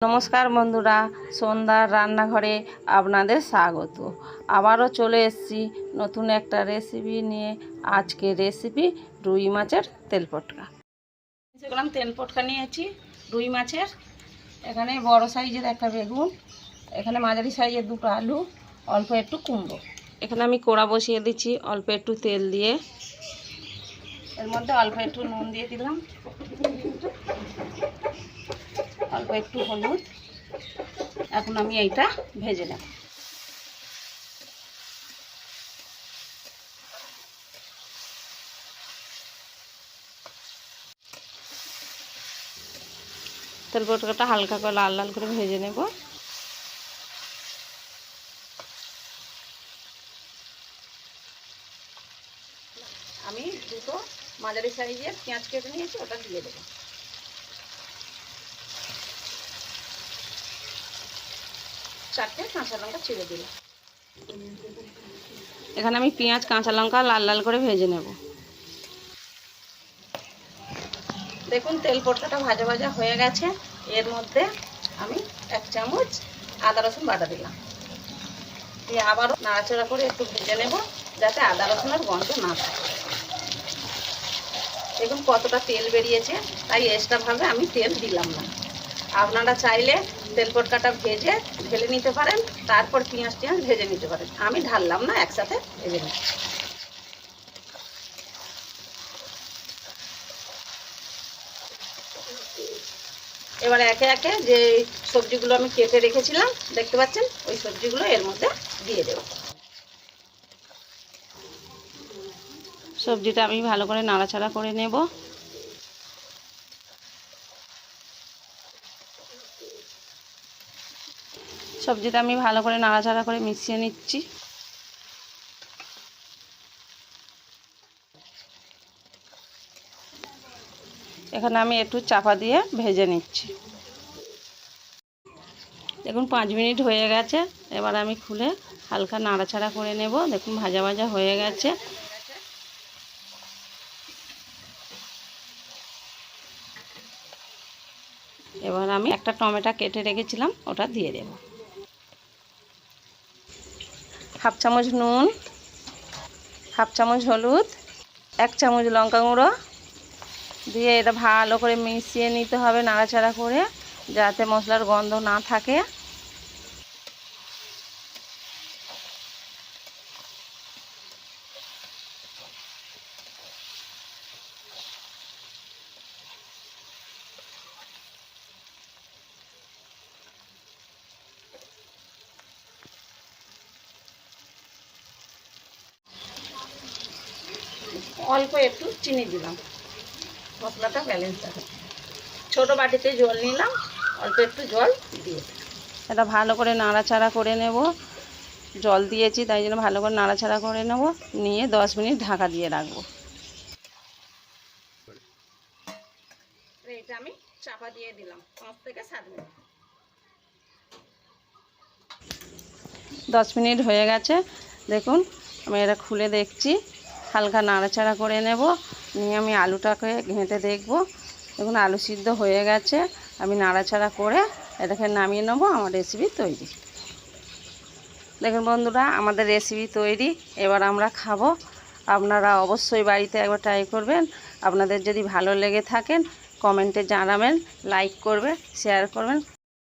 নমস্কার বন্ধুরা, সন্ধ্যার রান্নাঘরে আপনাদের স্বাগত। আবারও চলে এসেছি নতুন একটা রেসিপি নিয়ে। আজকে রেসিপি রুই মাছের তেল পটকা। সেগুলো তেল পটকা নিয়েছি রুই মাছের। এখানে বড় সাইজের একটা বেগুন, এখানে মাঝারি সাইজের দুটো আলু, অল্প একটু কুমড়ো। এখানে আমি কড়া বসিয়ে দিচ্ছি অল্প একটু তেল দিয়ে। এর মধ্যে অল্প একটু নুন দিয়ে দিলাম, অল্প একটু হলুদ। এখন আমি এইটা ভেজে নেব। তেল পটকাটা হালকা করে লাল লাল করে ভেজে নেব। আমি দুটো মাঝারি সাইজের পেঁয়াজ কেটে নিয়েছি, ওটা দিয়ে দেবো। চারটে কাঁচা লঙ্কা ছিঁড়ে দিলাম। এখানে আমি পেঁয়াজ কাঁচা লঙ্কা লাল লাল করে ভেজে নেব। দেখুন তেল পটকাটা ভাজা ভাজা হয়ে গেছে। এর মধ্যে আমি 1 চামচ আদা রসুন বাটা দিলাম, দিয়ে আবারও নাড়াচাড়া করে একটু ভেজে নেব যাতে আদা রসুনের গন্ধ না থাকে। দেখুন কতটা তেল বেরিয়েছে, তাই এক্সট্রাভাবে আমি তেল দিলাম না। আপনারা চাইলে তেল পটকাটা ভেজে ঢেলে নিতে পারেন, তারপর পেঁয়াজ টিয়াজ ভেজে নিতে পারেন। আমি ঢাললাম না, একসাথে ভেজে নিচ্ছি। এবার একে একে যে সবজিগুলো আমি কেটে রেখেছিলাম দেখতে পাচ্ছেন, ওই সবজিগুলো এর মধ্যে দিয়ে দেব। সবজিটা আমি ভালো করে নাড়াচাড়া করে নেব। সবজিটা আমি ভালো করে নাড়াচাড়া করে মিশিয়ে নিচ্ছি। এখানে আমি একটু চাপা দিয়ে ভেজে নিচ্ছি। দেখুন 5 মিনিট হয়ে গেছে। এবার আমি খুলে হালকা নাড়াচাড়া করে নেব। দেখুন ভাজা ভাজা হয়ে গেছে। এবার আমি একটা টমেটো কেটে রেখেছিলাম, ওটা দিয়ে দেব। 1/2 চামচ নুন, 1/2 চামচ হলুদ, 1 চামচ লঙ্কা গুঁড়ো দিয়ে এটা ভালো করে মিশিয়ে নিতে হবে নাড়াচাড়া করে, যাতে মশলার গন্ধ না থাকে। অল্প একটু চিনি দিলাম, মশলাটা ব্যালেন্স থাকে। ছোটো বাটিতে জল নিলাম, অল্প একটু জল দিয়ে এটা ভালো করে নাড়াচাড়া করে নেব। জল দিয়েছি তাই জন্য ভালো করে নাড়াচাড়া করে নেব, নিয়ে 10 মিনিট ঢাকা দিয়ে রাখবো। এটা আমি চাপা দিয়ে দিলাম 5 থেকে 7 মিনিট। 10 মিনিট হয়ে গেছে। দেখুন আমি এটা খুলে দেখছি, হালকা নাড়াচাড়া করে নেব, নিয়ে আমি আলুটাকে ঘেঁটে দেখব। দেখুন আলু সিদ্ধ হয়ে গেছে। আমি নাড়াচাড়া করে এটাকে নামিয়ে নেব। আমার রেসিপি তৈরি। দেখুন বন্ধুরা, আমাদের রেসিপি তৈরি। এবার আমরা খাবো। আপনারা অবশ্যই বাড়িতে একবার ট্রাই করবেন। আপনাদের যদি ভালো লেগে থাকেন কমেন্টে জানাবেন, লাইক করবে, শেয়ার করবেন।